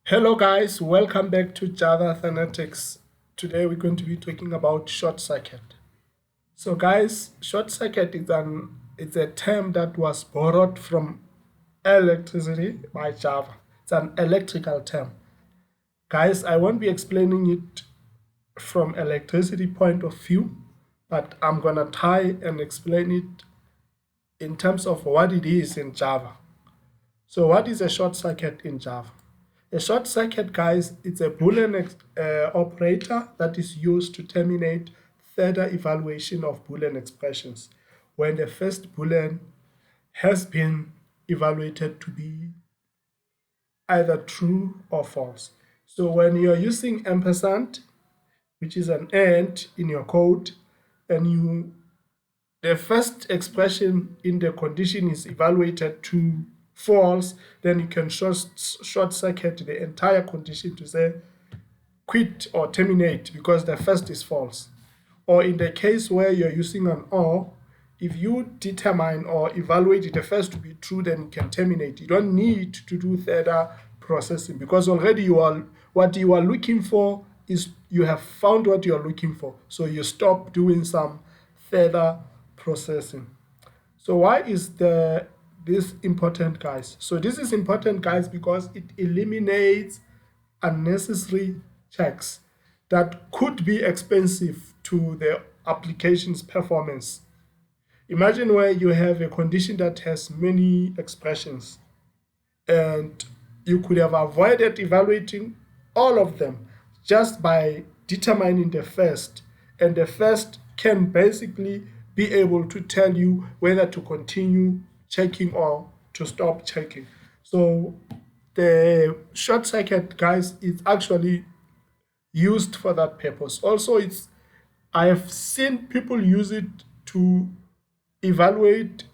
Hello guys, welcome back to Java Phonetics. Today we're going to be talking about short circuit. So guys, short circuit is a term that was borrowed from electricity by Java. It's an electrical term. Guys, I won't be explaining it from electricity point of view, but I'm gonna try and explain it in terms of what it is in Java. So what is a short circuit in Java? A short circuit, guys, it's a boolean operator that is used to terminate further evaluation of boolean expressions when the first boolean has been evaluated to be either true or false. So when you're using ampersand, which is an and in your code, and the first expression in the condition is evaluated to false, then you can short circuit the entire condition to say quit or terminate because the first is false. Or in the case where you're using an or, if you determine or evaluate the first to be true, then you can terminate. You don't need to do further processing because already what you are looking for is you have found what you are looking for. So you stop doing some further processing. So why is this important, guys? So this is important, guys, because it eliminates unnecessary checks that could be expensive to the application's performance. Imagine where you have a condition that has many expressions and you could have avoided evaluating all of them just by determining the first, and the first can basically be able to tell you whether to continue checking or to stop checking. So the short circuit, guys, is actually used for that purpose. Also, I have seen people use it to evaluate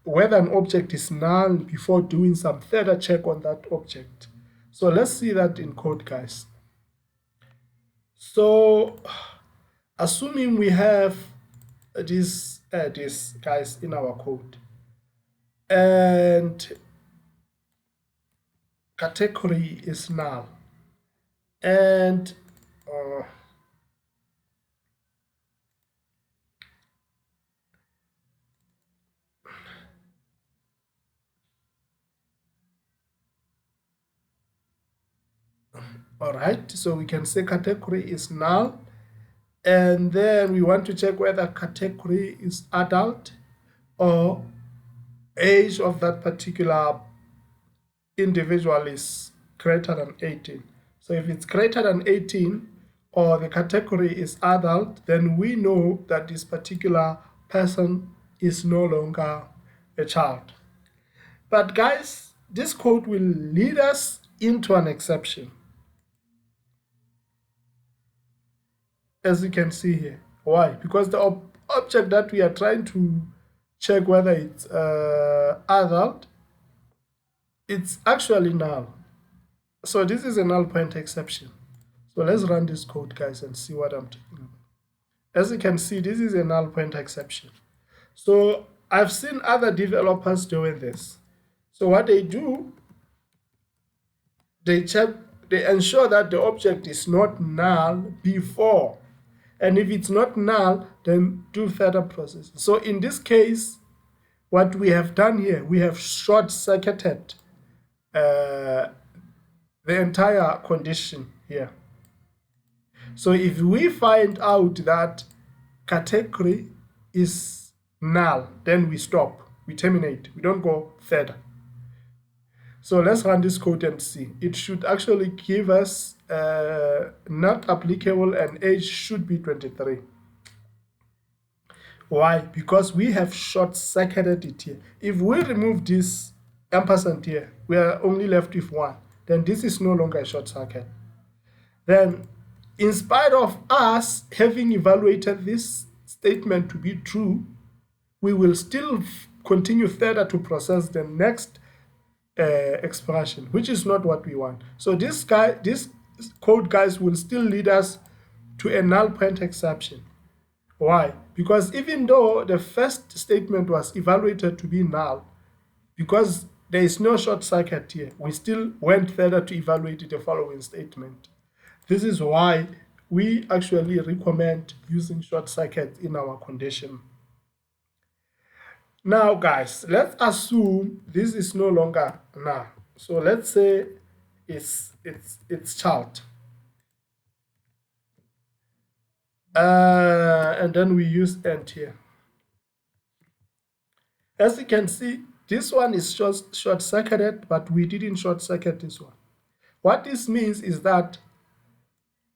whether an object is null before doing some further check on that object. So let's see that in code, guys. So assuming we have this guys in our code, and category is null, and all right, so we can say category is null, and then we want to check whether category is adult or age of that particular individual is greater than 18. So if it's greater than 18 or the category is adult, then we know that this particular person is no longer a child. But guys, this code will lead us into an exception, as you can see here. Why? Because the object that we are trying to check whether it's adult, it's actually null. So this is a null pointer exception. So let's run this code, guys, and see what I'm talking about. As you can see, this is a null pointer exception. So I've seen other developers doing this. So what they do, they ensure that the object is not null before. And if it's not null, then do further processing. So in this case, what we have done here, we have short-circuited the entire condition here. So if we find out that category is null, then we stop, we terminate, we don't go further. So let's run this code and see. It should actually give us not applicable and age should be 23. Why? Because we have short-circuited it here. If we remove this ampersand here, we are only left with 1. Then this is no longer a short circuit. Then, in spite of us having evaluated this statement to be true, we will still continue further to process the next expression, which is not what we want. So this code, guys, will still lead us to a null pointer exception. Why? Because even though the first statement was evaluated to be null, because there is no short circuit here. We still went further to evaluate the following statement. This is why we actually recommend using short circuit in our condition. Now, guys, let's assume this is no longer now. So let's say it's child. And then we use end here. As you can see, this one is just short-circuited, but we didn't short-circuit this one. What this means is that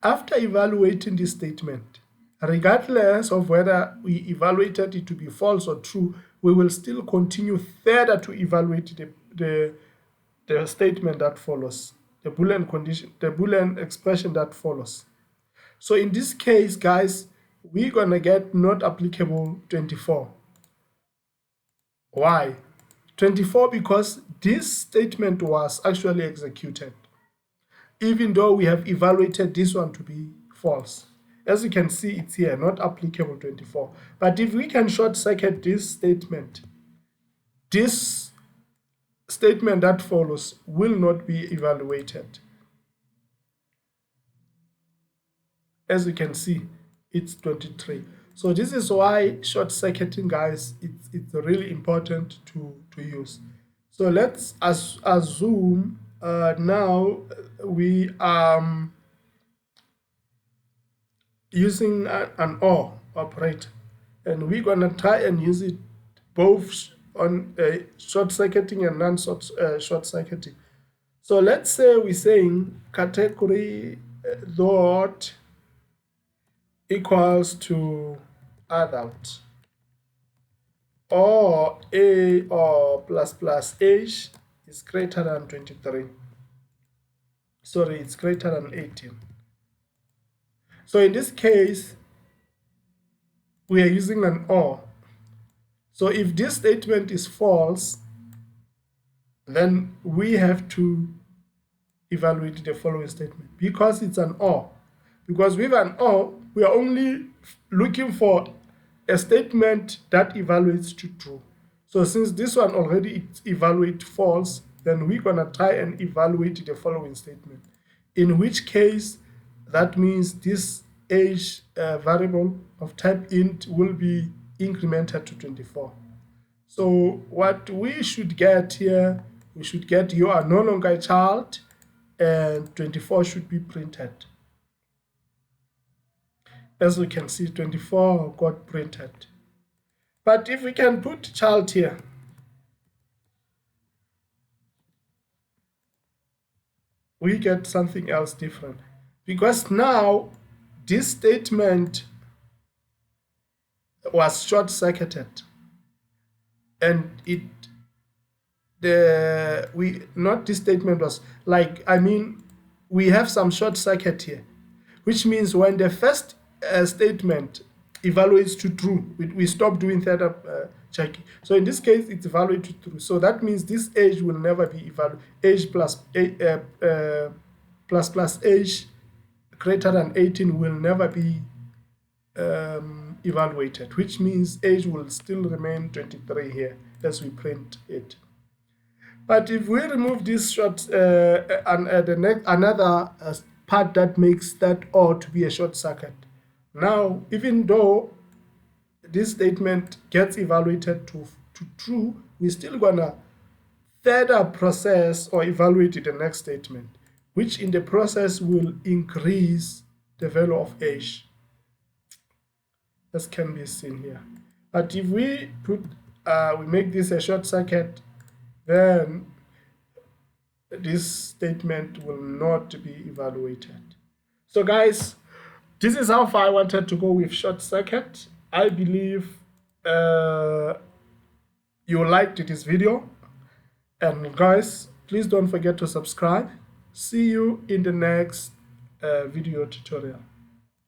after evaluating this statement, regardless of whether we evaluated it to be false or true, we will still continue further to evaluate the statement that follows, the Boolean condition, the Boolean expression that follows. So in this case, guys, we're gonna get not applicable 24. Why? 24 because this statement was actually executed, even though we have evaluated this one to be false. As you can see, it's here, not applicable 24. But if we can short circuit this statement that follows will not be evaluated. As you can see, it's 23. So this is why short circuiting, guys, it's really important to use. So let's assume now we are using an OR operator, and we're gonna try and use it both on short circuiting and short circuiting. So let's say we're saying category dot equals to adult, or a or plus plus age is greater than 23. Sorry, it's greater than 18. So in this case, we are using an OR. So if this statement is false, then we have to evaluate the following statement because it's an OR. Because with an OR, we are only looking for a statement that evaluates to true. So since this one already evaluates false, then we're gonna try and evaluate the following statement. In which case, that means this age variable of type int will be incremented to 24. So what we should get here, we should get you are no longer a child, and 24 should be printed. As we can see, 24 got printed. But if we can put child here, we get something else different. Because now this statement was short-circuited, and this statement was like, we have some short circuit here, which means when the first statement evaluates to true, we stop doing theta checking. So in this case, it's evaluated to true. So that means this age will never be evaluated. Age plus age greater than 18 will never be evaluated, which means age will still remain 23 here as we print it. But if we remove this short another part that makes that OR to be a short circuit, now even though this statement gets evaluated to true, we're still gonna further process or evaluate the next statement, which in the process will increase the value of age. This can be seen here. But if we we make this a short circuit, then this statement will not be evaluated. So guys, this is how far I wanted to go with short circuit. I believe you liked this video, and guys, please don't forget to subscribe. See you in the next video tutorial.